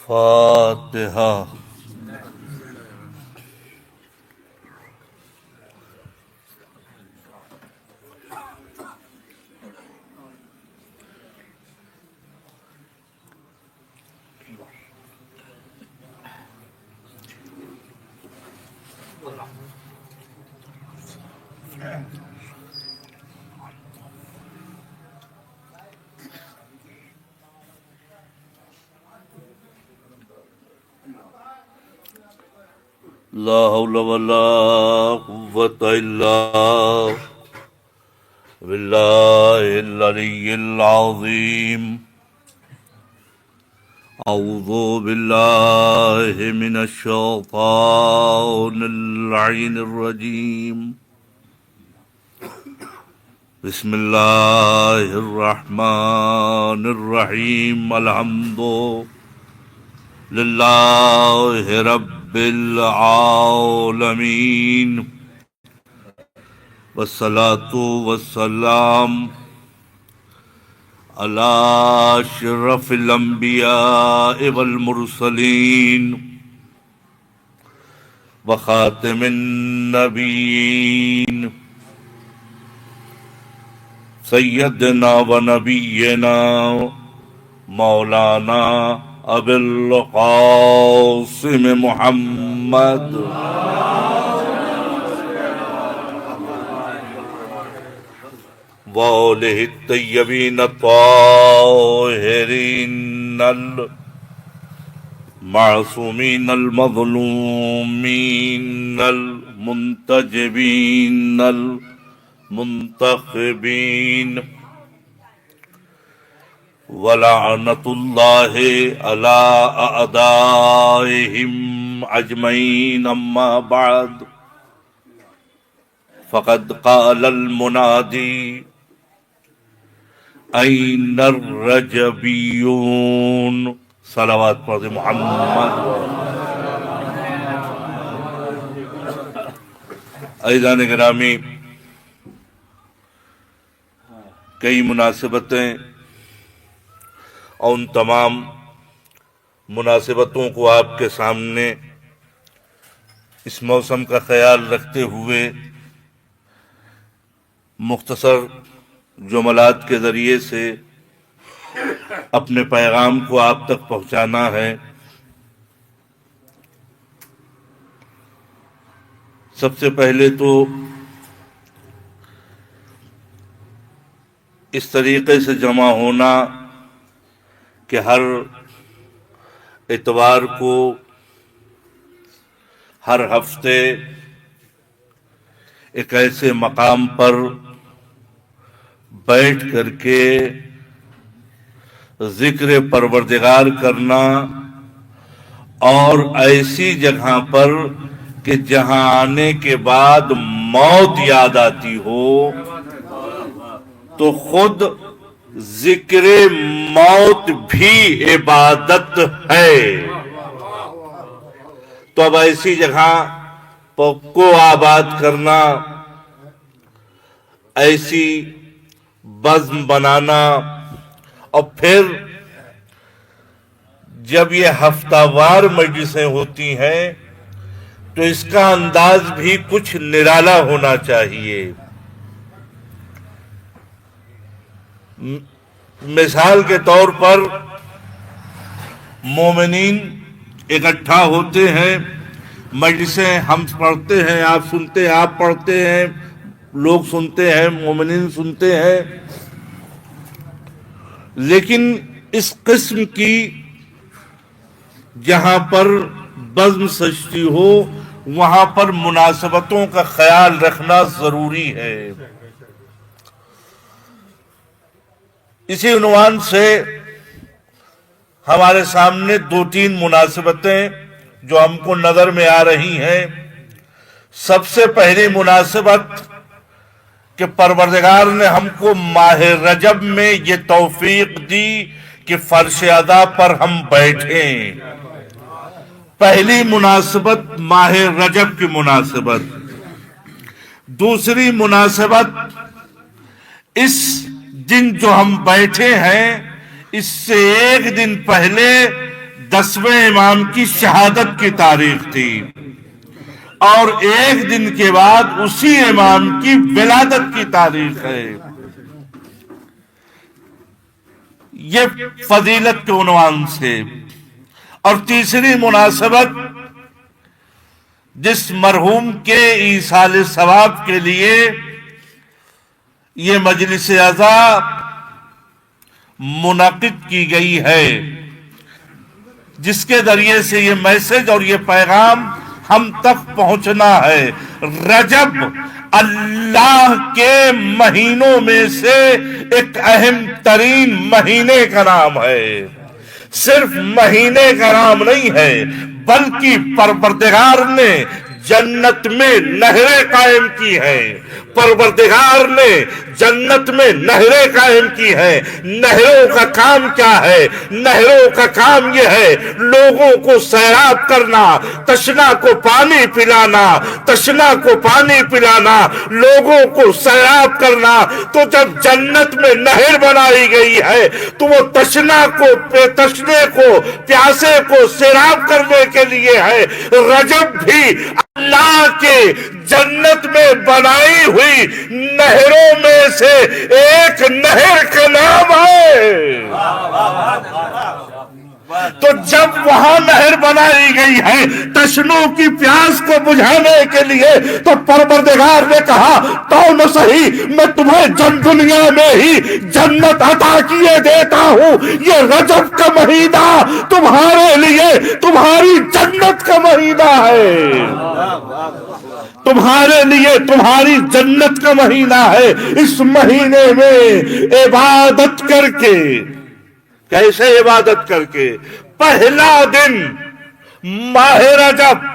فاتحہ۔ لا حول ولا قوة إلا بالله العلي العظيم۔ أعوذ بالله من الشيطان اللعين الرجيم۔ بسم الله الرحمن الرحيم۔ الحمد لله رب العالمين، والصلاة والسلام على أشرف الأنبياء والمرسلين وخاتم النبيين سيدنا ونبينا مولانا ابو القاسم محمد وآلہ الطیبین الطاہرین المعصومین المظلومین المنتجبین المنتخبین، ولعنت اللہ علی اعدائہم اجمعین۔ اما بعد، فقد قال المنادی این الرجبیون۔ صلوات پڑھ محمد۔ عزیزان گرامی، کئی مناسبتیں اور ان تمام مناسبتوں کو آپ کے سامنے اس موسم کا خیال رکھتے ہوئے مختصر جملات کے ذریعے سے اپنے پیغام کو آپ تک پہنچانا ہے۔ سب سے پہلے تو اس طریقے سے جمع ہونا کہ ہر اتوار کو، ہر ہفتے ایک ایسے مقام پر بیٹھ کر کے ذکر پروردگار کرنا، اور ایسی جگہ پر کہ جہاں آنے کے بعد موت یاد آتی ہو تو خود ذکر موت بھی عبادت ہے۔ تو اب ایسی جگہ کو آباد کرنا، ایسی بزم بنانا، اور پھر جب یہ ہفتہ وار مجلسیں ہوتی ہیں تو اس کا انداز بھی کچھ نرالا ہونا چاہیے۔ مثال کے طور پر مومنین اکٹھا ہوتے ہیں، مجلسیں ہم پڑھتے ہیں، آپ سنتے ہیں، آپ پڑھتے ہیں، لوگ سنتے ہیں، مومنین سنتے ہیں، لیکن اس قسم کی جہاں پر بزم سجتی ہو وہاں پر مناسبتوں کا خیال رکھنا ضروری ہے۔ اسی عنوان سے ہمارے سامنے دو تین مناسبتیں جو ہم کو نظر میں آ رہی ہیں۔ سب سے پہلی مناسبت کہ پروردگار نے ہم کو ماہ رجب میں یہ توفیق دی کہ فرش ادا پر ہم بیٹھیں۔ پہلی مناسبت ماہ رجب کی مناسبت۔ دوسری مناسبت اس دن جو ہم بیٹھے ہیں اس سے ایک دن پہلے 10ویں امام کی شہادت کی تاریخ تھی، اور ایک دن کے بعد اسی امام کی ولادت کی تاریخ ہے۔ یہ فضیلت کے عنوان سے۔ اور تیسری مناسبت، جس مرحوم کے ایصال ثواب کے لیے یہ مجلس عزا منعقد کی گئی ہے، جس کے ذریعے سے یہ میسج اور یہ پیغام ہم تک پہنچنا ہے۔ رجب اللہ کے مہینوں میں سے ایک اہم ترین مہینے کا نام ہے۔ صرف مہینے کا نام نہیں ہے، بلکہ پروردگار نے جنت میں نہریں قائم کی ہے۔ پروردگار نے جنت میں نہریں قائم کی ہے۔ نہروں کا کام کیا ہے؟ نہروں کا کام یہ ہے لوگوں کو سیراب کرنا، تشنا کو پانی پلانا، تشنا کو پانی پلانا، لوگوں کو سیراب کرنا۔ تو جب جنت میں نہر بنائی گئی ہے تو وہ تشنے کو، پیاسے کو سیراب کرنے کے لیے ہے۔ رجب بھی اللہ کے جنت میں بنائی ہوئی نہروں میں سے ایک نہر کا نام ہے۔ تو جب وہاں نہر بنائی گئی ہے تشنوں کی پیاس کو بجھانے کے لیے، تو پروردگار نے کہا تو نہ صحیح میں تمہیں دنیا میں ہی جنت عطا کیے دیتا ہوں۔ یہ رجب کا مہینہ تمہارے لیے تمہاری جنت کا مہینہ ہے، تمہارے لیے تمہاری جنت کا مہینہ ہے۔ اس مہینے میں عبادت کر کے، کیسے عبادت کر کے؟ پہلا دن ماہ رجب،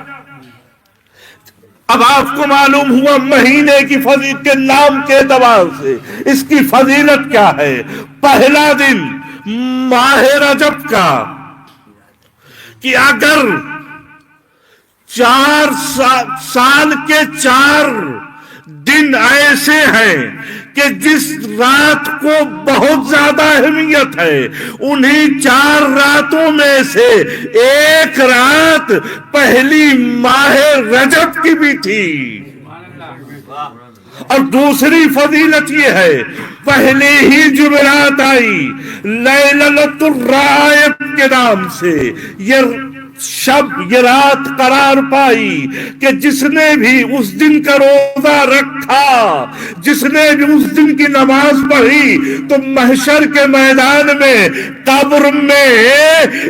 اب آپ کو معلوم ہوا مہینے کی فضیلت کے نام کے اعتبار سے اس کی فضیلت کیا ہے۔ پہلا دن ماہ رجب کا، کہ اگر 4 سال کے 4 دن ایسے ہیں کہ جس رات کو بہت زیادہ اہمیت ہے، انہی 4 راتوں میں سے ایک رات پہلی ماہ رجب کی بھی تھی۔ اور دوسری فضیلت یہ ہے، پہلے ہی جمعرات آئی لیلۃ الرائب کے نام سے، یہ شب، یہ رات قرار پائی کہ جس نے بھی اس دن کا روزہ رکھا، جس نے بھی اس دن کی نماز پڑھی، تو محشر کے میدان میں، قبر میں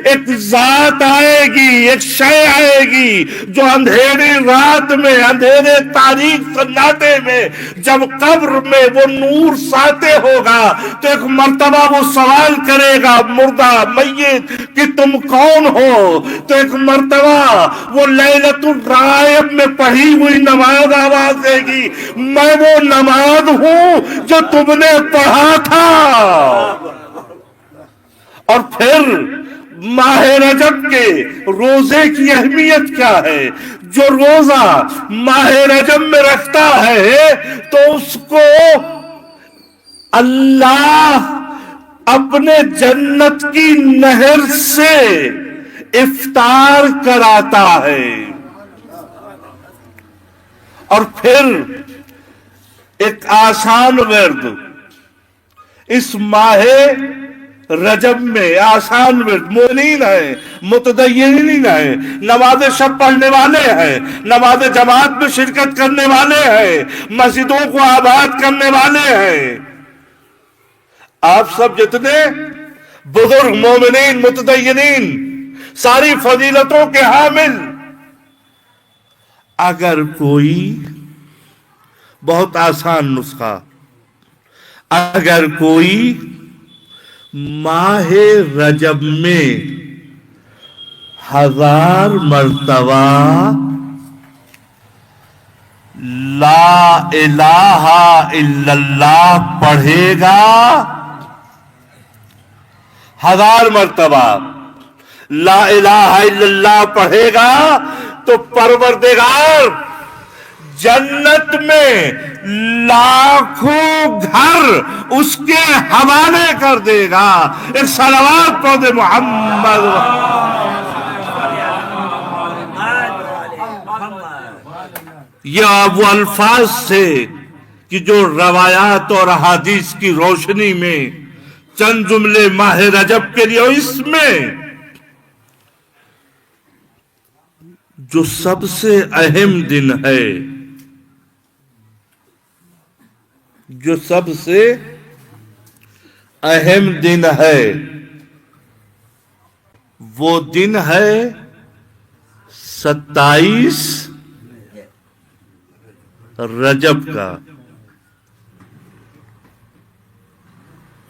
ایک ذات آئے گی، ایک شے آئے گی جو اندھیری رات میں، اندھیرے تاریک سناٹے میں جب قبر میں وہ نور ساتے ہوگا تو ایک مرتبہ وہ سوال کرے گا مردہ میت کہ تم کون ہو؟ تو ایک مرتبہ وہ لیلۃ الرائب میں پڑھی ہوئی نماز آواز دے گی، میں وہ نماز ہوں جو تم نے پڑھا تھا۔ اور پھر ماہ رجب کے روزے کی اہمیت کیا ہے؟ جو روزہ ماہ رجب میں رکھتا ہے تو اس کو اللہ اپنے جنت کی نہر سے افطار کراتا ہے۔ اور پھر ایک آسان ورد اس ماہ رجب میں، آسان ورد، مومنین ہیں، متدینین ہیں، نماز شب پڑھنے والے ہیں، نماز جماعت میں شرکت کرنے والے ہیں، مسجدوں کو آباد کرنے والے ہیں، آپ سب جتنے بزرگ مومنین متدینین، ساری فضیلتوں کے حامل، اگر کوئی، بہت آسان نسخہ، اگر کوئی ماہ رجب میں 1000 مرتبہ لا الہ الا اللہ پڑھے گا، 1000 مرتبہ لا الہ الا اللہ پڑھے گا، تو پروردگار جنت میں لاکھوں گھر اس کے حوالے کر دے گا۔ ایک صلوات پڑھ دے محمد یہ وہ الفاظ تھے کہ جو روایات اور احادیث کی روشنی میں چند جملے ماہ رجب کے لیے، اور اس میں جو سب سے اہم دن ہے، جو سب سے اہم دن ہے، وہ دن ہے 27 رجب کا۔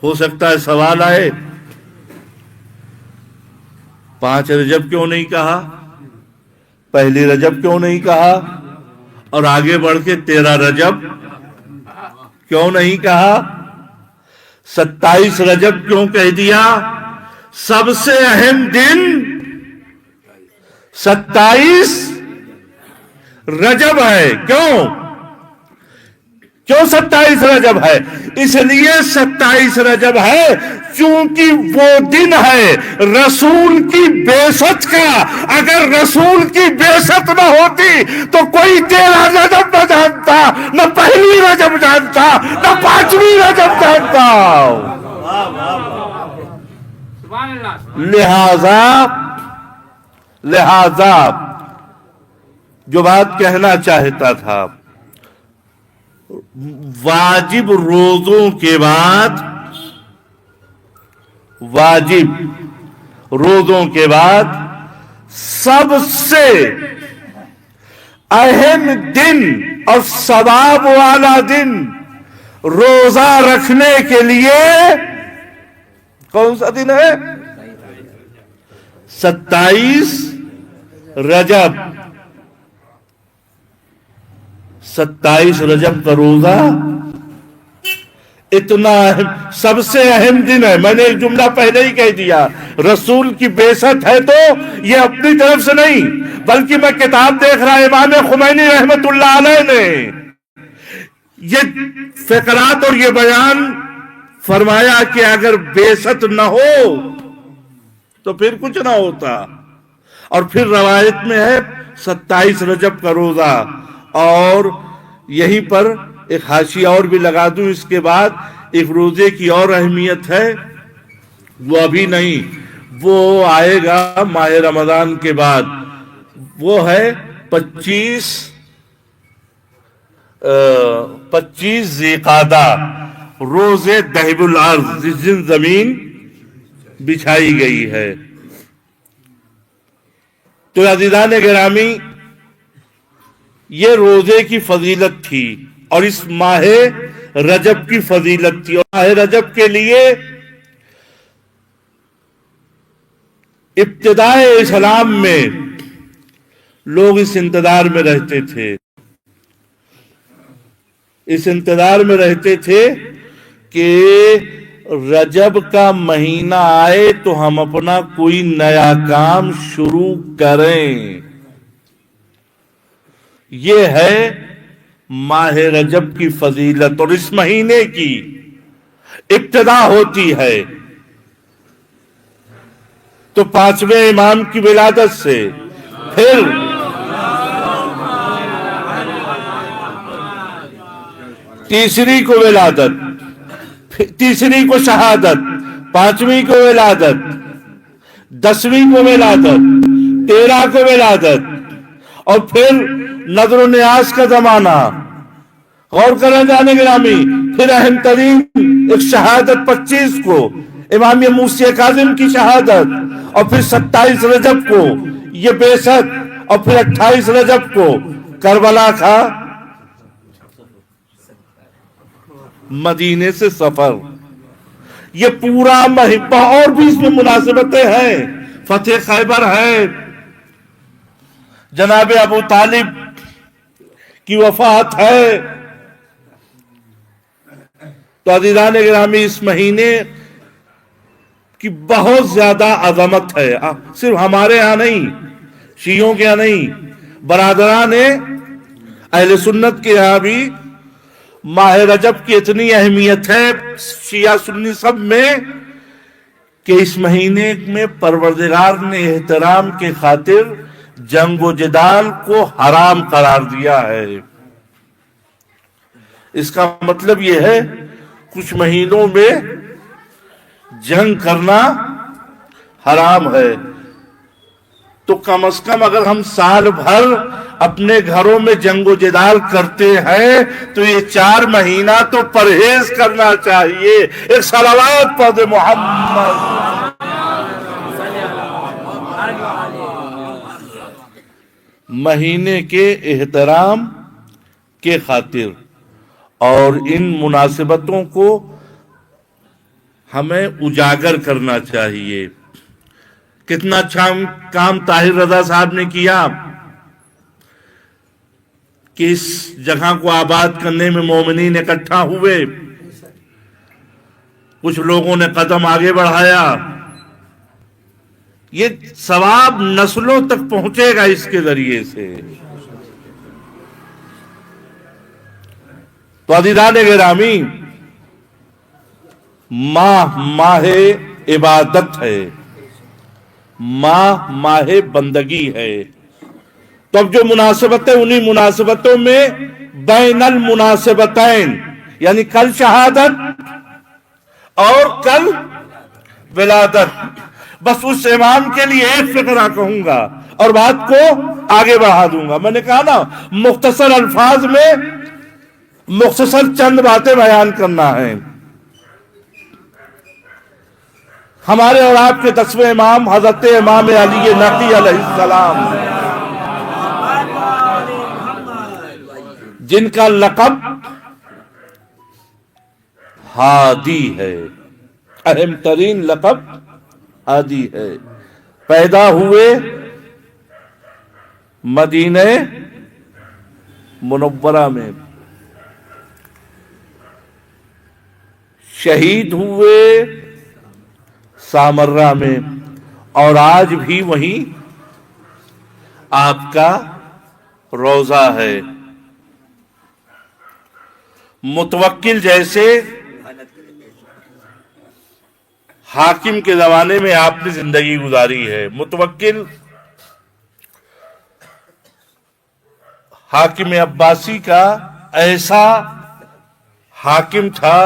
ہو سکتا ہے سوال آئے 5 رجب کیوں نہیں کہا، پہلی رجب کیوں نہیں کہا، اور آگے بڑھ کے 13 رجب کیوں نہیں کہا، 27 رجب کیوں کہہ دیا؟ سب سے اہم دن 27 رجب ہے۔ کیوں 27 رجب ہے؟ اس لیے 27 رجب ہے چونکہ وہ دن ہے رسول کی بعثت کا۔ اگر رسول کی بعثت نہ ہوتی تو کوئی 13 رجب نہ جانتا، نہ پہلی رجب جانتا، نہ 5ویں رجب جانتا۔ لہذا جو بات کہنا چاہتا تھا، واجب روزوں کے بعد، واجب روزوں کے بعد سب سے اہم دن اور ثواب والا دن روزہ رکھنے کے لیے کون سا دن ہے؟ 27 رجب۔ 27 رجب کا روزہ اتنا اہم، سب سے اہم دن ہے۔ میں نے ایک جملہ پہلے ہی کہہ دیا، رسول کی بعثت ہے تو یہ اپنی طرف سے نہیں، بلکہ میں کتاب دیکھ رہا امام خمینی رحمت اللہ علیہ نے یہ فقرات اور یہ بیان فرمایا کہ اگر بعثت نہ ہو تو پھر کچھ نہ ہوتا۔ اور پھر روایت میں ہے 27 رجب کا روزہ۔ اور یہیں پر ایک حاشیہ اور بھی لگا دوں، اس کے بعد ایک روزے کی اور اہمیت ہے، وہ ابھی نہیں، وہ آئے گا ماہ رمضان کے بعد، وہ ہے 25 ذی قعدہ، روز دہب الارض، جس دن زمین بچھائی گئی ہے۔ تو عزیزان گرامی، یہ روزے کی فضیلت تھی اور اس ماہ رجب کی فضیلت تھی۔ اور ماہ رجب کے لیے ابتدائے اسلام میں لوگ اس انتظار میں رہتے تھے، اس انتظار میں رہتے تھے کہ رجب کا مہینہ آئے تو ہم اپنا کوئی نیا کام شروع کریں۔ یہ ہے ماہ رجب کی فضیلت، اور اس مہینے کی ابتدا ہوتی ہے تو 5ویں امام کی ولادت سے، پھر تیسری کو ولادت، تیسری کو شہادت، 5ویں کو ولادت، 10ویں کو ولادت، 13 کو ولادت، اور پھر نظر و نیاز کا زمانہ۔ غور کریں جانے گرامی، پھر اہم ترین ایک شہادت 25 کو، امام موسی کاظم کی شہادت، اور پھر 27 رجب کو یہ بعثت، اور پھر 28 رجب کو کربلا کا مدینے سے سفر۔ یہ پورا مہینہ، اور بھی اس میں مناسبتیں ہیں، فتح خیبر ہے، جناب ابو طالب کی وفات ہے۔ تو عزیزان گرامی، اس مہینے کی بہت زیادہ عظمت ہے، صرف ہمارے ہاں نہیں، شیعوں کے ہاں نہیں، برادران اہل سنت کے ہاں بھی ماہ رجب کی اتنی اہمیت ہے، شیعہ سنی سب میں، کہ اس مہینے میں پروردگار نے احترام کے خاطر جنگ و جدال کو حرام قرار دیا ہے۔ اس کا مطلب یہ ہے کچھ مہینوں میں جنگ کرنا حرام ہے، تو کم از کم اگر ہم سال بھر اپنے گھروں میں جنگ و جدال کرتے ہیں تو یہ 4 مہینہ تو پرہیز کرنا چاہیے۔ ایک صلوات پڑھ دے محمد۔ مہینے کے احترام کے خاطر اور ان مناسبتوں کو ہمیں اجاگر کرنا چاہیے۔ کتنا اچھا کام طاہر رضا صاحب نے کیا کہ اس جگہ کو آباد کرنے میں مومنین اکٹھا ہوئے، کچھ لوگوں نے قدم آگے بڑھایا، یہ ثواب نسلوں تک پہنچے گا اس کے ذریعے سے۔ تو عزیزان گرامی، ماہ عبادت ہے، ماہ بندگی ہے، تو اب جو مناسبتیں انہی مناسبتوں میں بین المناسبتین، یعنی کل شہادت اور کل ولادت، بس اس امام کے لیے ایک فقرہ کہوں گا اور بات کو آگے بڑھا دوں گا۔ میں نے کہا نا مختصر الفاظ میں مختصر چند باتیں بیان کرنا ہے۔ ہمارے اور آپ کے 10ویں امام حضرت امام علی نقی علیہ السلام، جن کا لقب ہادی ہے، اہم ترین لقب ہادی ہے، پیدا ہوئے مدینہ منورہ میں، شہید ہوئے سامرہ میں، اور آج بھی وہیں آپ کا روضہ ہے۔ متوکل جیسے حاکم کے زمانے میں آپ نے زندگی گزاری ہے۔ متوکل حاکم عباسی کا ایسا حاکم تھا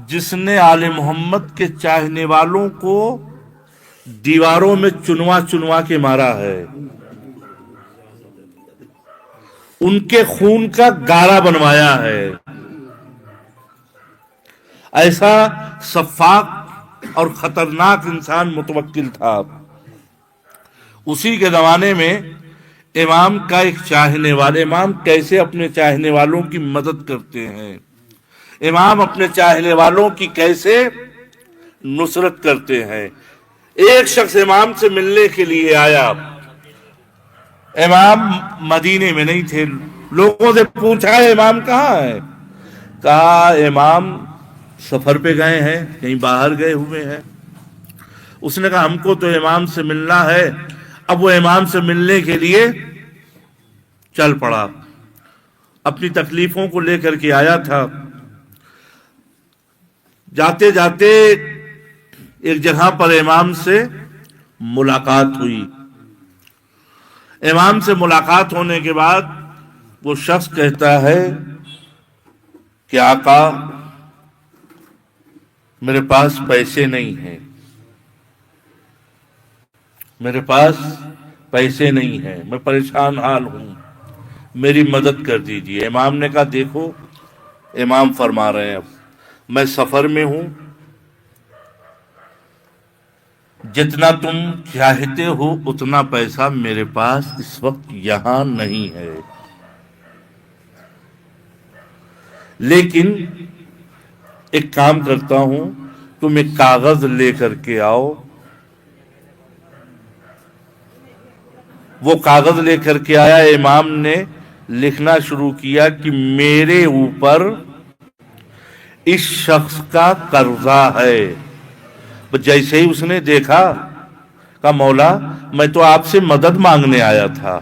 جس نے آل محمد کے چاہنے والوں کو دیواروں میں چنوا چنوا کے مارا ہے، ان کے خون کا گارا بنوایا ہے۔ ایسا سفاک اور خطرناک انسان متوکل تھا۔ اسی کے زمانے میں امام کا ایک چاہنے والے، امام کیسے اپنے چاہنے والوں کی مدد کرتے ہیں، امام اپنے چاہنے والوں کی کیسے نصرت کرتے ہیں۔ ایک شخص امام سے ملنے کے لیے آیا، امام مدینے میں نہیں تھے، لوگوں سے پوچھا امام کہاں ہے؟ کہا امام سفر پہ گئے ہیں، کہیں باہر گئے ہوئے ہیں۔ اس نے کہا ہم کو تو امام سے ملنا ہے۔ اب وہ امام سے ملنے کے لیے چل پڑا، اپنی تکلیفوں کو لے کر کے آیا تھا۔ جاتے جاتے ایک جگہ پر امام سے ملاقات ہوئی۔ امام سے ملاقات ہونے کے بعد وہ شخص کہتا ہے کہ آقا میرے پاس پیسے نہیں ہیں، میرے پاس پیسے نہیں ہیں، میں پریشان حال ہوں، میری مدد کر دیجیے۔ امام نے کہا دیکھو، امام فرما رہے ہیں اب میں سفر میں ہوں، جتنا تم چاہتے ہو اتنا پیسہ میرے پاس اس وقت یہاں نہیں ہے، لیکن ایک کام کرتا ہوں، تم ایک کاغذ لے کر کے آؤ۔ وہ کاغذ لے کر کے آیا، امام نے لکھنا شروع کیا کہ میرے اوپر اس شخص کا قرضہ ہے۔ جیسے ہی اس نے دیکھا کہا مولا میں تو آپ سے مدد مانگنے آیا تھا،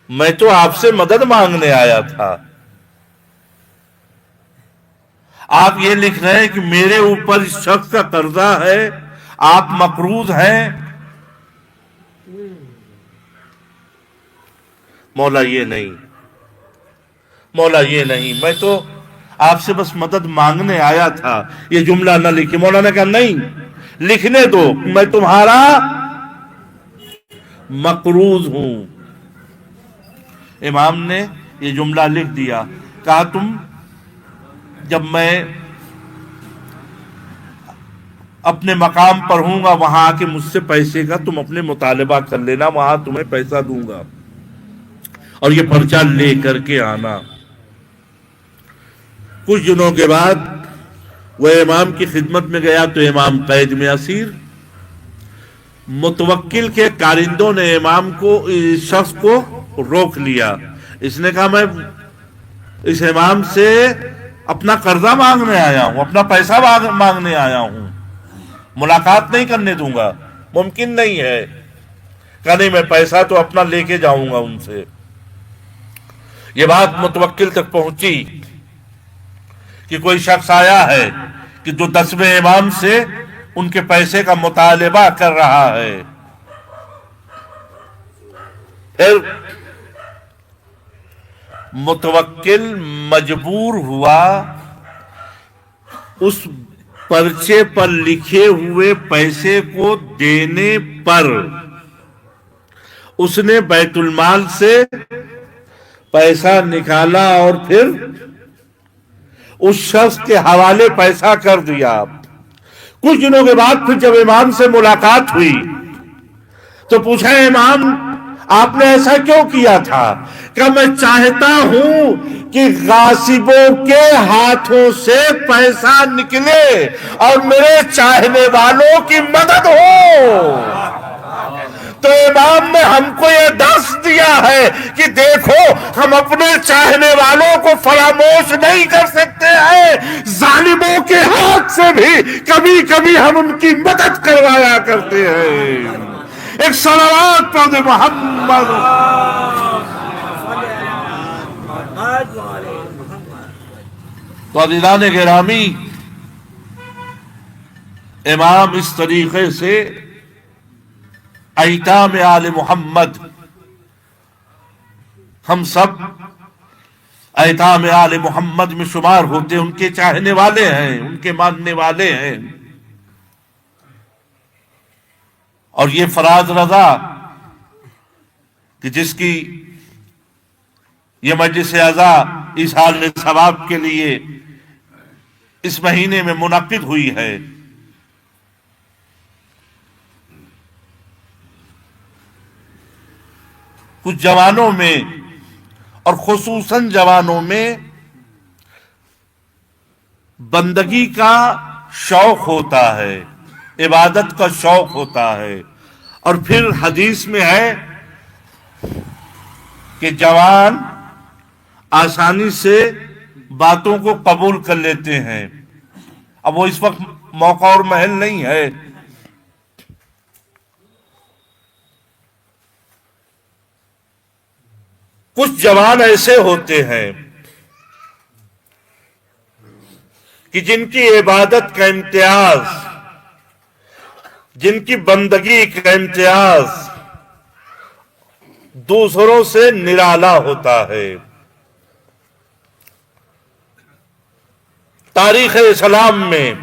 میں تو آپ سے مدد مانگنے آیا تھا، آپ یہ لکھ رہے ہیں کہ میرے اوپر اس شخص کا قرضہ ہے، آپ مقروض ہیں۔ مولا یہ نہیں، مولا یہ نہیں، میں تو آپ سے بس مدد مانگنے آیا تھا، یہ جملہ نہ لکھی۔ مولا نے کہا نہیں، لکھنے دو، میں تمہارا مقروض ہوں۔ امام نے یہ جملہ لکھ دیا، کہا تم جب میں اپنے مقام پر ہوں گا وہاں آ کے مجھ سے پیسے کا تم اپنے مطالبہ کر لینا، وہاں تمہیں پیسہ دوں گا، اور یہ پرچہ لے کر کے آنا۔ کچھ دنوں کے بعد وہ امام کی خدمت میں گیا تو امام قید میں اسیر۔ متوکل کے کارندوں نے امام کو، اس شخص کو روک لیا۔ اس نے کہا میں اس امام سے اپنا قرضہ مانگنے آیا ہوں، اپنا پیسہ مانگنے آیا ہوں، ملاقات نہیں کرنے دوں گا، ممکن نہیں ہے۔ کہا نہیں، میں پیسہ تو اپنا لے کے جاؤں گا ان سے۔ یہ بات متوکل تک پہنچی کہ کوئی شخص آیا ہے کہ جو 10ویں امام سے ان کے پیسے کا مطالبہ کر رہا ہے۔ پھر متوکل مجبور ہوا اس پرچے پر لکھے ہوئے پیسے کو دینے پر اس نے بیت المال سے پیسہ نکالا اور پھر اس شخص کے حوالے پیسہ کر دیا۔ کچھ دنوں کے بعد پھر جب امام سے ملاقات ہوئی تو پوچھا امام آپ نے ایسا کیوں کیا تھا؟ کہ میں چاہتا ہوں کہ غاصبوں کے ہاتھوں سے پیسہ نکلے اور میرے چاہنے والوں کی مدد ہو۔ تو امام نے ہم کو یہ درس دیا ہے کہ دیکھو ہم اپنے چاہنے والوں کو فراموش نہیں کر سکتے ہیں، ظالموں کے ہاتھ سے بھی کبھی کبھی ہم ان کی مدد کروایا کرتے ہیں۔ ایک صلوات پڑھ دے محمد۔ تو عزیزان گرامی، امام اس طریقے سے ایتام آل محمد، ہم سب ایتام آل محمد میں شمار ہوتے، ان کے چاہنے والے ہیں، ان کے ماننے والے ہیں۔ اور یہ فراز رضا کہ جس کی یہ مجلس اعزا ایصال ثواب کے لیے اس مہینے میں منعقد ہوئی ہے، کچھ جوانوں میں اور خصوصاً جوانوں میں بندگی کا شوق ہوتا ہے، عبادت کا شوق ہوتا ہے، اور پھر حدیث میں ہے کہ جوان آسانی سے باتوں کو قبول کر لیتے ہیں۔ اب وہ اس وقت موقع اور محل نہیں ہے، کچھ جوان ایسے ہوتے ہیں کہ جن کی عبادت کا امتیاز، جن کی بندگی کا امتیاز دوسروں سے نرالا ہوتا ہے۔ تاریخ اسلام میں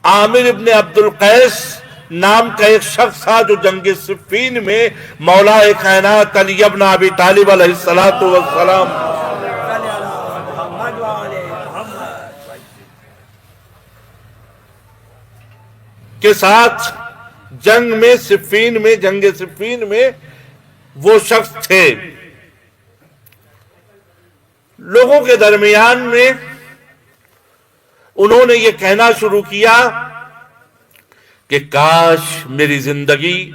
عامر ابن عبد القیس نام کا ایک شخص تھا جو جنگ صفین میں مولا کائنات علی ابن ابی طالب علیہ السلام کے ساتھ جنگ صفین میں وہ شخص تھے۔ لوگوں کے درمیان میں انہوں نے یہ کہنا شروع کیا کہ کاش میری زندگی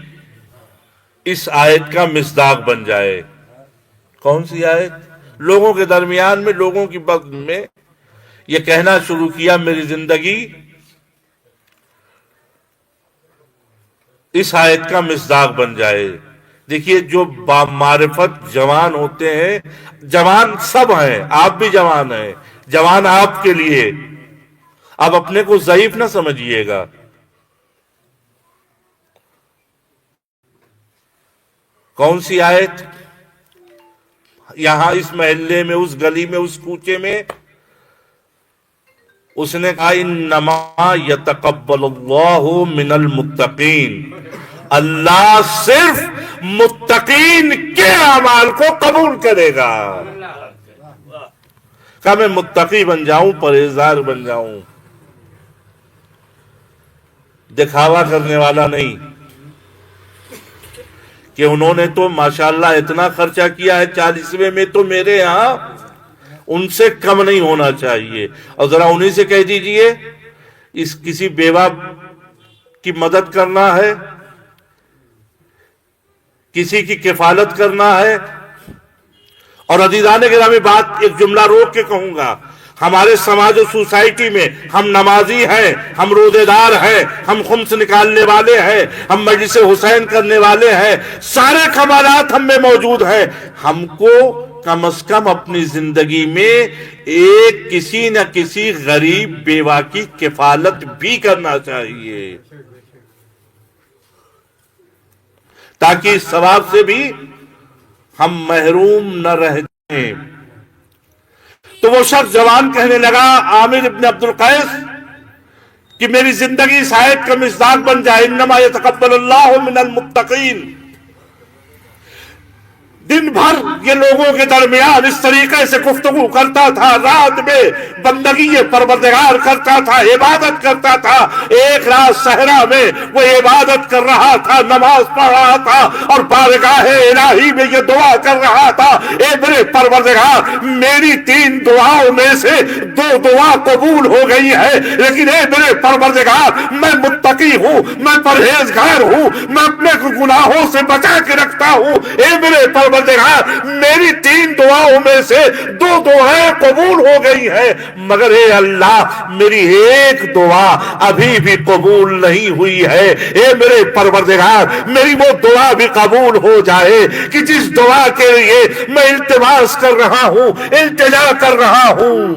اس آیت کا مصداق بن جائے۔ کون سی آیت؟ لوگوں کے درمیان میں، لوگوں کی بغض میں یہ کہنا شروع کیا میری زندگی اس آیت کا مصداق بن جائے۔ دیکھیے جو بامعرفت جوان ہوتے ہیں، جوان سب ہیں، آپ بھی جوان ہیں، جوان آپ کے لیے، آپ اپنے کو ضعیف نہ سمجھیے گا۔ کون سی آیت؟ یہاں اس محلے میں، اس گلی میں، اس کوچے میں اس نے کہا انما یتقبل اللہ من المتقین، اللہ صرف متقین کے اعمال کو قبول کرے گا۔ کہا میں متقی بن جاؤں، پرہیزگار بن جاؤں، دکھاوا کرنے والا نہیں کہ انہوں نے تو ماشاءاللہ اتنا خرچہ کیا ہے 40ویں میں، تو میرے ہاں ان سے کم نہیں ہونا چاہیے۔ اور ذرا انہیں سے کہہ دیجئے اس کسی بیوہ کی مدد کرنا ہے، کسی کی کفالت کرنا ہے۔ اور عزیزان گرامی، بات ایک جملہ روک کے کہوں گا، ہمارے سماج و سوسائٹی میں ہم نمازی ہیں، ہم روزے دار ہیں، ہم خمس نکالنے والے ہیں، ہم مجلس حسین کرنے والے ہیں، سارے کمالات ہم میں موجود ہیں۔ ہم کو کم از کم اپنی زندگی میں ایک کسی نہ کسی غریب بیوہ کی کفالت بھی کرنا چاہیے، تاکہ اس ثواب سے بھی ہم محروم نہ رہ جائیں۔ تو وہ شخص جوان کہنے لگا، عامر ابن عبد القیس، کہ میری زندگی اس آیت کا مصداق بن جائے، انما یتقبل اللہ من المتقین۔ دن بھر یہ لوگوں کے درمیان اس طریقے سے گفتگو کرتا تھا، رات میں بندگی پروردگار کرتا تھا، عبادت کرتا تھا۔ ایک رات صحرا میں وہ عبادت کر رہا تھا، نماز پڑھ رہا تھا، اور بارگاہ الہی میں یہ دعا کر رہا تھا، اے میرے پروردگار، میری 3 دعاؤں میں سے 2 دعا قبول ہو گئی ہے، لیکن اے میرے پروردگار، میں متقی ہوں، میں پرہیزگار ہوں، میں اپنے گناہوں سے بچا کے رکھتا ہوں۔ اے میرے پروردگار، میری 3 دعاؤں میں سے 2 دعائیں قبول ہو گئی ہیں، مگر اے اللہ، میری ایک دعا ابھی بھی قبول نہیں ہوئی ہے۔ اے میرے پروردگار، میری وہ دعا بھی قبول ہو جائے کہ جس دعا کے لیے میں التماس کر رہا ہوں، التجا کر رہا ہوں۔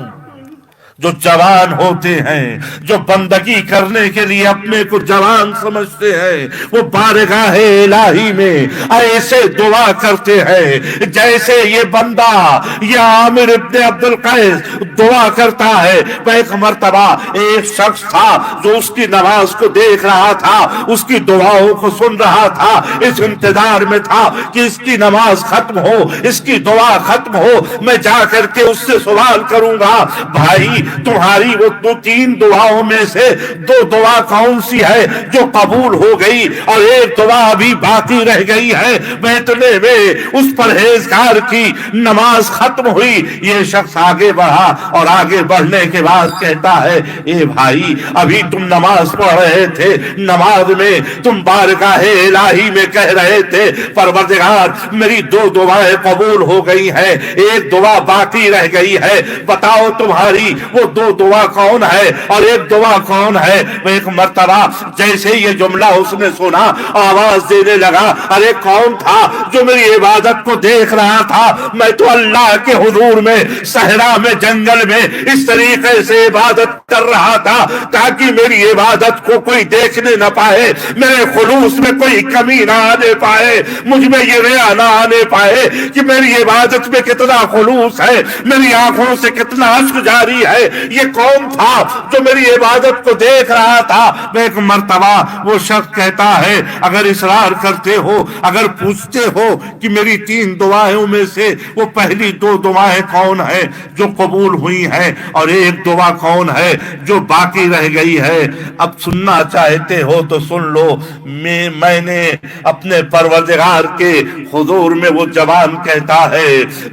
جو جوان ہوتے ہیں، جو بندگی کرنے کے لیے اپنے کو جوان سمجھتے ہیں، وہ بارگاہ الہی میں ایسے دعا کرتے ہیں جیسے یہ بندہ، یہ عامر ابن عبد القیس دعا کرتا ہے۔ ایک مرتبہ ایک شخص تھا جو اس کی نماز کو دیکھ رہا تھا، اس کی دعاؤں کو سن رہا تھا، اس انتظار میں تھا کہ اس کی نماز ختم ہو، اس کی دعا ختم ہو، میں جا کر کے اس سے سوال کروں گا، بھائی تمہاری وہ 3 دعاؤں میں سے 2 دعا کون سی ہے جو قبول ہو گئی، اور ایک دعا ابھی باقی رہ گئی ہے؟ میں اتنے میں اس پرہیزگار کی نماز ختم ہوئی۔ یہ شخص آگے بڑھا اور آگے بڑھنے کے بعد کہتا ہے، اے بھائی، ابھی تم نماز پڑھ رہے تھے، نماز میں تم بارگاہ الہی میں کہہ رہے تھے، پروردگار میری 2 دعائیں قبول ہو گئی ہیں، ایک دعا باقی رہ گئی ہے، بتاؤ تمہاری وہ 2 دعا کون ہے اور ایک دعا کون ہے؟ وہ ایک مرتبہ جیسے یہ جملہ اس نے سنا، آواز دینے لگا، ارے کون تھا جو میری عبادت کو دیکھ رہا تھا؟ میں تو اللہ کے حضور میں صحرا میں، جنگل میں اس طریقے سے عبادت کر رہا تھا تاکہ میری عبادت کو کوئی دیکھنے نہ پائے، میرے خلوص میں کوئی کمی نہ آنے پائے، مجھ میں یہ ریا نہ آنے پائے کہ میری عبادت میں کتنا خلوص ہے، میری آنکھوں سے کتنا اشک جاری ہے۔ یہ کون تھا جو میری عبادت کو دیکھ رہا تھا؟ میں ایک مرتبہ وہ شخص کہتا ہے، اگر اصرار کرتے ہو، اگر پوچھتے ہو کہ میری 3 دعائوں میں سے وہ پہلی 2 دعائیں کون ہیں جو قبول ہوئی ہیں، اور ایک دعا کون ہے جو باقی رہ گئی ہے، اب سننا چاہتے ہو تو سن لو۔ میں نے اپنے پروردگار کے حضور میں وہ جوان کہتا ہے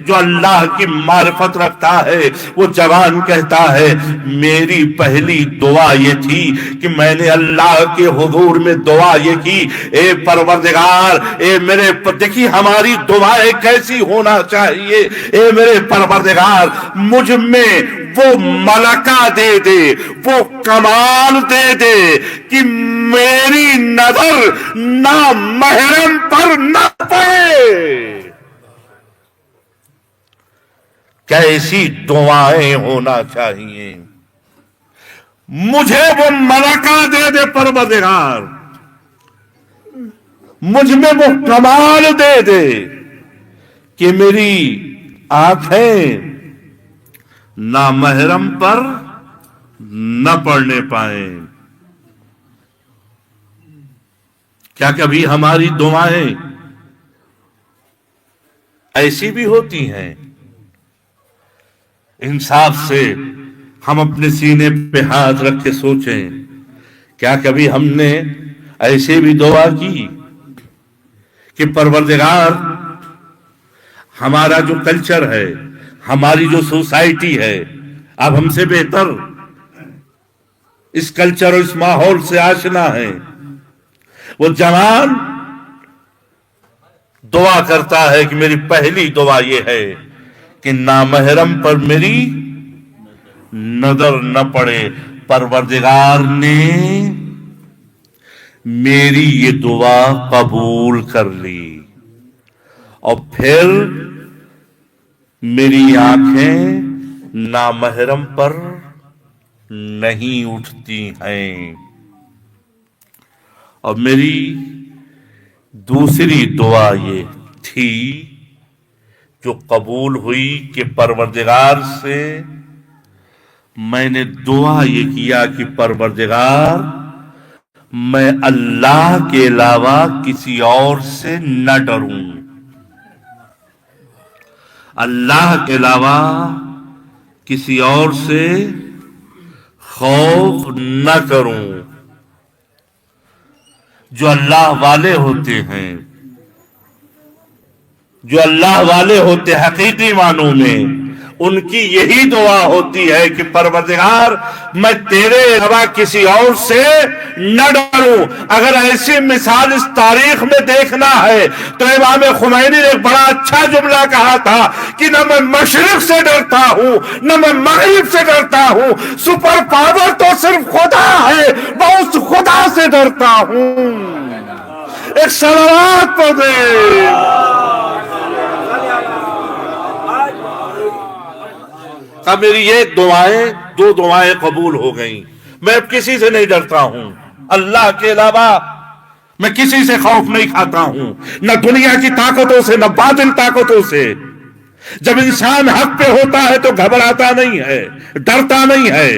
جو اللہ کی معرفت رکھتا ہے، وہ جوان کہتا ہے، میری پہلی دعا یہ تھی کہ میں نے اللہ کے حضور میں دعا یہ کی، اے پروردگار، اے میرے دیکھیے ہماری دعائیں کیسی ہونا چاہیے، اے میرے پروردگار، مجھ میں وہ ملکہ دے دے، وہ کمال دے دے کہ میری نظر نامحرم پر نہ پڑے۔ کیسی دعائیں ہونا چاہیے، مجھے وہ ملکہ دے دے پروردگار مجھ میں وہ کمال دے دے کہ میری آنکھیں نامحرم پر نہ پڑنے پائیں۔ کیا کبھی ہماری دعائیں ایسی بھی ہوتی ہیں؟ انصاف سے ہم اپنے سینے پہ ہاتھ رکھ کے سوچیں، کیا کبھی ہم نے ایسے بھی دعا کی کہ پروردگار ہمارا جو کلچر ہے، ہماری جو سوسائٹی ہے، اب ہم سے بہتر اس کلچر اور اس ماحول سے آشنا ہے، وہ جوان دعا کرتا ہے کہ میری پہلی دعا یہ ہے کہ نامحرم پر میری نظر نہ پڑے۔ پروردگار نے میری یہ دعا قبول کر لی، اور پھر میری آنکھیں نامحرم پر نہیں اٹھتی ہیں۔ اور میری دوسری دعا یہ تھی جو قبول ہوئی کہ پروردگار سے میں نے دعا یہ کیا کہ پروردگار میں اللہ کے علاوہ کسی اور سے نہ ڈروں، اللہ کے علاوہ کسی اور سے خوف نہ کروں۔ جو اللہ والے ہوتے ہیں، جو اللہ والے ہوتے حقیقی معنوں میں، ان کی یہی دعا ہوتی ہے کہ پروردگار میں تیرے علاوہ کسی اور سے نہ ڈروں۔ اگر ایسی مثال اس تاریخ میں دیکھنا ہے تو امام خمینی نے ایک بڑا اچھا جملہ کہا تھا کہ نہ میں مشرق سے ڈرتا ہوں نہ میں مغرب سے ڈرتا ہوں، سپر پاور تو صرف خدا ہے، میں اس خدا سے ڈرتا ہوں۔ ایک صلوات پڑھے۔ اب میری یہ دو دعائیں قبول ہو گئیں، میں اب کسی سے نہیں ڈرتا ہوں، اللہ کے علاوہ میں کسی سے خوف نہیں کھاتا ہوں، نہ دنیا کی طاقتوں سے نہ باطل طاقتوں سے۔ جب انسان حق پہ ہوتا ہے تو گھبراتا نہیں ہے، ڈرتا نہیں ہے،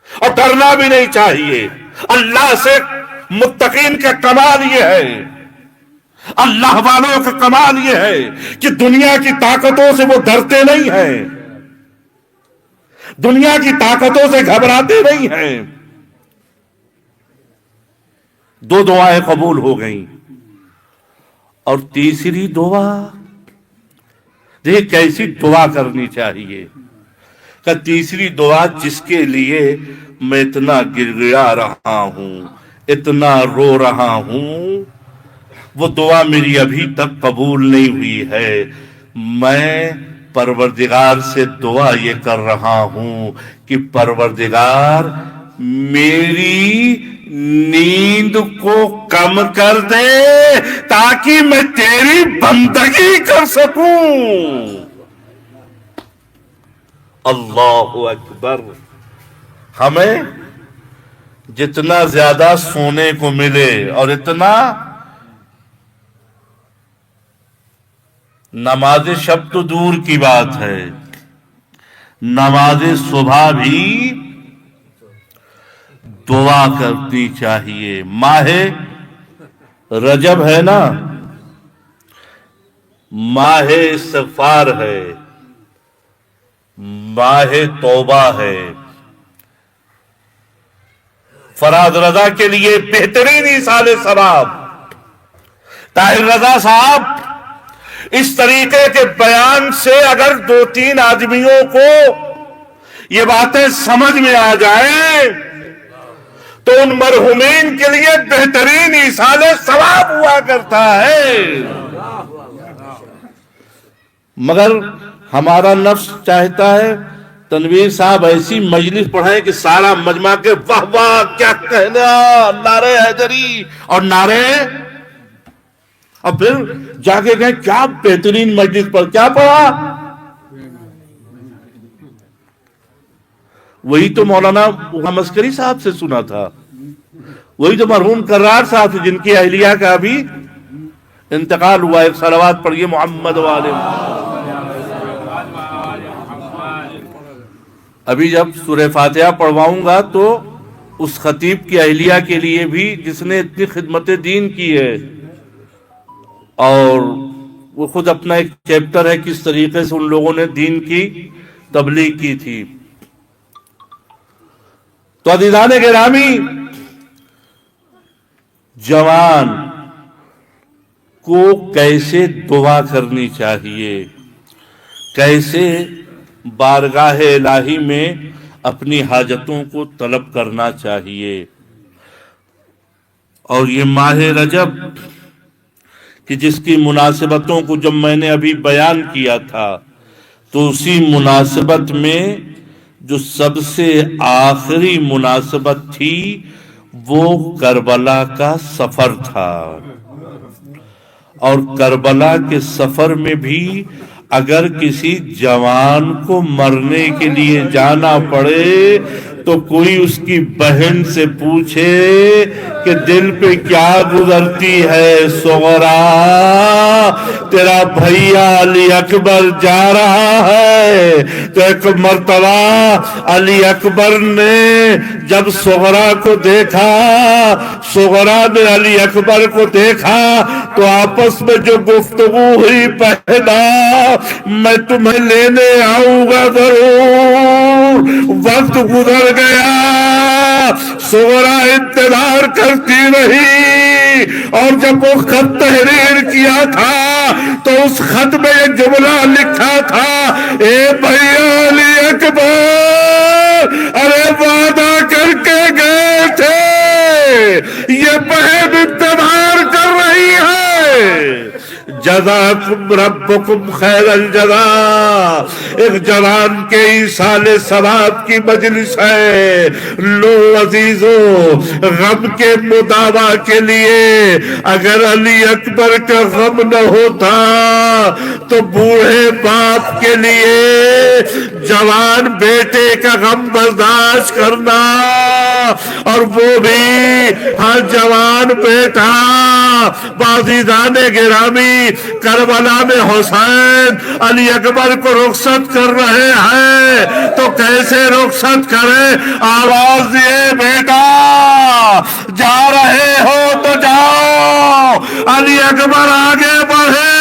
اور ڈرنا بھی نہیں چاہیے۔ اللہ سے متقین کا کمال یہ ہے، اللہ والوں کا کمال یہ ہے کہ دنیا کی طاقتوں سے وہ ڈرتے نہیں ہیں، دنیا کی طاقتوں سے گھبراتے نہیں ہیں۔ دو دعائیں قبول ہو گئیں، اور تیسری دعا دیکھ کیسی دعا کرنی چاہیے کہ تیسری دعا جس کے لیے میں اتنا گڑگڑا رہا ہوں، اتنا رو رہا ہوں، وہ دعا میری ابھی تک قبول نہیں ہوئی ہے۔ میں پروردگار سے دعا یہ کر رہا ہوں کہ پروردگار میری نیند کو کم کر دے تاکہ میں تیری بندگی کر سکوں۔ اللہ اکبر۔ ہمیں جتنا زیادہ سونے کو ملے اور اتنا نماز شب تو دور کی بات ہے، نماز صبح بھی دعا کرنی چاہیے۔ ماہ رجب ہے نا، ماہ استغفار ہے، ماہ توبہ ہے۔ فراد رضا کے لیے بہترین ایصال ثواب۔ طاہر رضا صاحب اس طریقے کے بیان سے اگر دو تین آدمیوں کو یہ باتیں سمجھ میں آ جائیں تو ان مرحومین کے لیے بہترین ایصال ثواب ہوا کرتا ہے۔ مگر ہمارا نفس چاہتا ہے تنویر صاحب ایسی مجلس پڑھائیں کہ سارا مجمع کے واہ واہ کیا کہنا، نعرہ حیدری اور نعرے، اور پھر جا کے گئے کیا بہترین مجلس پر کیا پڑھا۔ وہی تو مولانا مسکری صاحب سے سنا تھا، وہی جو مرحوم کرار صاحب تھے جن کی اہلیہ کا بھی انتقال ہوا. ایک صلوات پڑھیے محمد والے. ابھی جب سورہ فاتحہ پڑھواؤں گا تو اس خطیب کی اہلیہ کے لیے بھی جس نے اتنی خدمت دین کی ہے، اور وہ خود اپنا ایک چیپٹر ہے کس طریقے سے ان لوگوں نے دین کی تبلیغ کی تھی. تو عزیزان گرامی، جوان کو کیسے دعا کرنی چاہیے، کیسے بارگاہ الہی میں اپنی حاجتوں کو طلب کرنا چاہیے. اور یہ ماہ رجب کہ جس کی مناسبتوں کو جب میں نے ابھی بیان کیا تھا، تو اسی مناسبت میں جو سب سے آخری مناسبت تھی وہ کربلا کا سفر تھا. اور کربلا کے سفر میں بھی اگر کسی جوان کو مرنے کے لیے جانا پڑے تو کوئی اس کی بہن سے پوچھے کہ دل پہ کیا گزرتی ہے سغرا، تیرا بھیا علی اکبر جا رہا ہے. تو ایک مرتبہ علی اکبر نے جب سغرا کو دیکھا، سغرا نے علی اکبر کو دیکھا تو آپس میں جو گفتگو ہوئی، پہلا میں تمہیں لینے آؤں گا ضرور. وقت گزر گیا، سغرا انتظار کرتی رہی، اور جب وہ خط تحریر کیا تھا تو اس خط میں یہ جملہ لکھا تھا، اے بھیا علی اکبر، ارے وعدہ کر کے گئے تھے، یہ بہن انتظار کر رہی ہے. جزاکم ربکم خیر الجزا. ایک جوان کے ایصال ثواب کی مجلس ہے. لو عزیزو، غم کے مداوا کے لیے اگر علی اکبر کا غم نہ ہوتا تو بوڑھے باپ کے لیے جوان بیٹے کا غم برداشت کرنا، اور وہ بھی ہر جوان بیٹا. عزیزان گرامی، کربلا میں حسین علی اکبر کو رخصت کر رہے ہیں تو کیسے رخصت کرے؟ آواز دیے، بیٹا جا رہے ہو تو جاؤ. علی اکبر آگے بڑھے.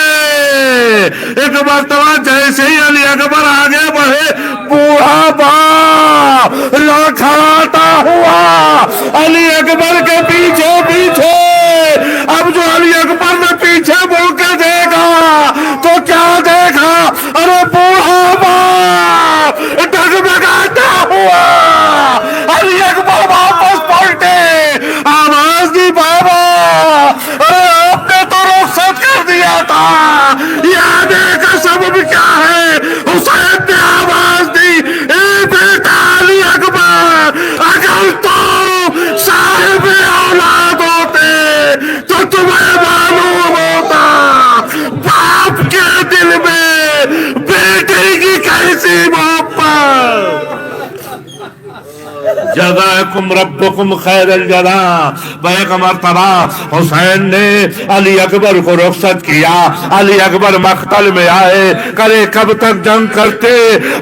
ایک مرتبہ جیسے ہی علی اکبر آگے بڑھے، بوڑھا باپ لڑکھڑاتا ہوا علی اکبر کے پیچھے پیچھے. اب جو علی اکبر نے پیچھے مڑ کے دیکھا تو کیا دیکھا؟ ارے بوڑھا باپ ڈگمگاتا ہوا. علی اکبر واپس پلٹے، آواز دی، بابا ارے آپ نے تو رخصت کر دیا تھا، یہ آنے کا سبب کیا ہے؟ حسین نے آواز دی، اے بیٹا علی اکبر، اگر تو صاحب اولاد ہوتے تو تمہیں معلوم ہوتا باپ کے دل میں بیٹے کی کیسی محبت. جزاکم ربکم خیر الجزا. ایک مرتبہ حسین نے علی اکبر کو رخصت کیا. علی اکبر مقتل میں آئے، کرے کب تک جنگ کرتے؟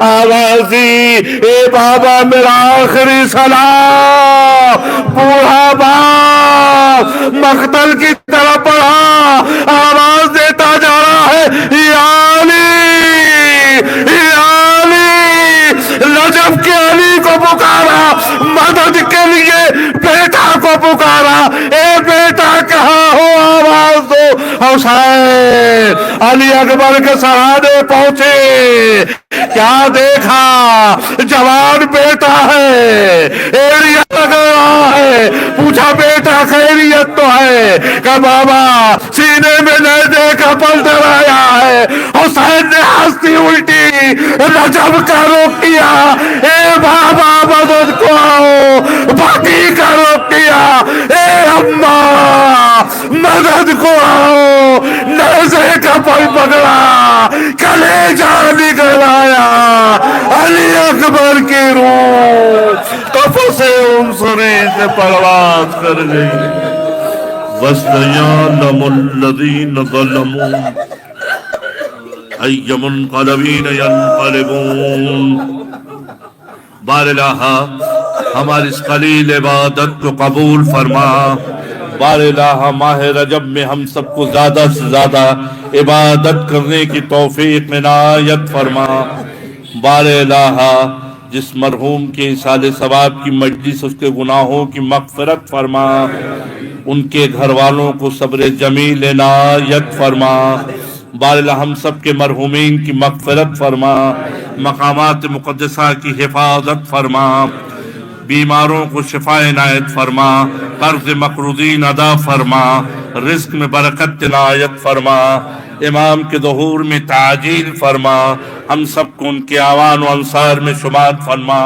آواز دی، اے بابا میرا آخری سلام. بوڑھا باپ مقتل کی طرف بڑھا، آواز دیتا جا رہا ہے، یا علی، یا علی. نجف کے علی کو پکارا، مدد کے لیے بیٹا کو پکارا، اے بیٹا کہاں ہو؟ آواز دو. حسین علی اکبر کے سرانے پہنچے. کیا دیکھا؟ جوان بیٹا ہے، ایریا لگا رہا ہے. پوچھا بیٹا خیریت تو ہے؟ کہ بابا سینے میں نیزے کا پلٹر آیا ہے. حسین نے ہستی الٹی، رجب کا روک کیا، اے بابا مدد کو آؤ. بھٹی کا روک کیا، اے اماں مدد کو آؤ. نیزے کا پل پکڑا، کلیجہ نکل آیا، علی اکبر کی روح قفص عنصری سے پرواز کر گئی۔ وَسَيَعْلَمُ الَّذِينَ ظَلَمُوا أَيَّ مُنقَلَبٍ يَنقَلِبُونَ۔ بار الہ ہماری اس قلیل عبادت کو قبول فرما۔ بار الہ ماہ رجب میں ہم سب کو زیادہ سے زیادہ عبادت کرنے کی توفیق عنایت فرما۔ بار الہ جس مرحوم کے اصال ثواب کی مجلس اس کے گناہوں کی مغفرت فرما، ان کے گھر والوں کو صبر جمیل عنایت فرما۔ بار الہ ہم سب کے مرحومین کی مغفرت فرما، مقامات مقدسہ کی حفاظت فرما، بیماروں کو شفا عنایت فرما، قرض مقروضین ادا فرما، رزق میں برکت عنایت فرما، امام کے ظہور میں تعجیل فرما، ہم سب کو ان کے اعوان و انصار میں شمار فرما۔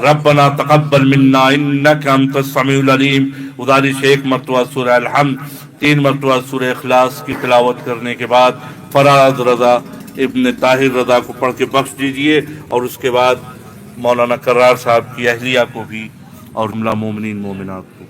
ربنا تقبل منا انک انت السمیع العلیم۔ گزارش ایک مرتبہ سورہ الحمد، 3 مرتبہ سورہ اخلاص کی تلاوت کرنے کے بعد فراز رضا ابن طاہر رضا کو پڑھ کے بخش دیجئے، اور اس کے بعد مولانا کرار صاحب کی اہلیہ کو بھی اور جملہ مومنین مومنات کو۔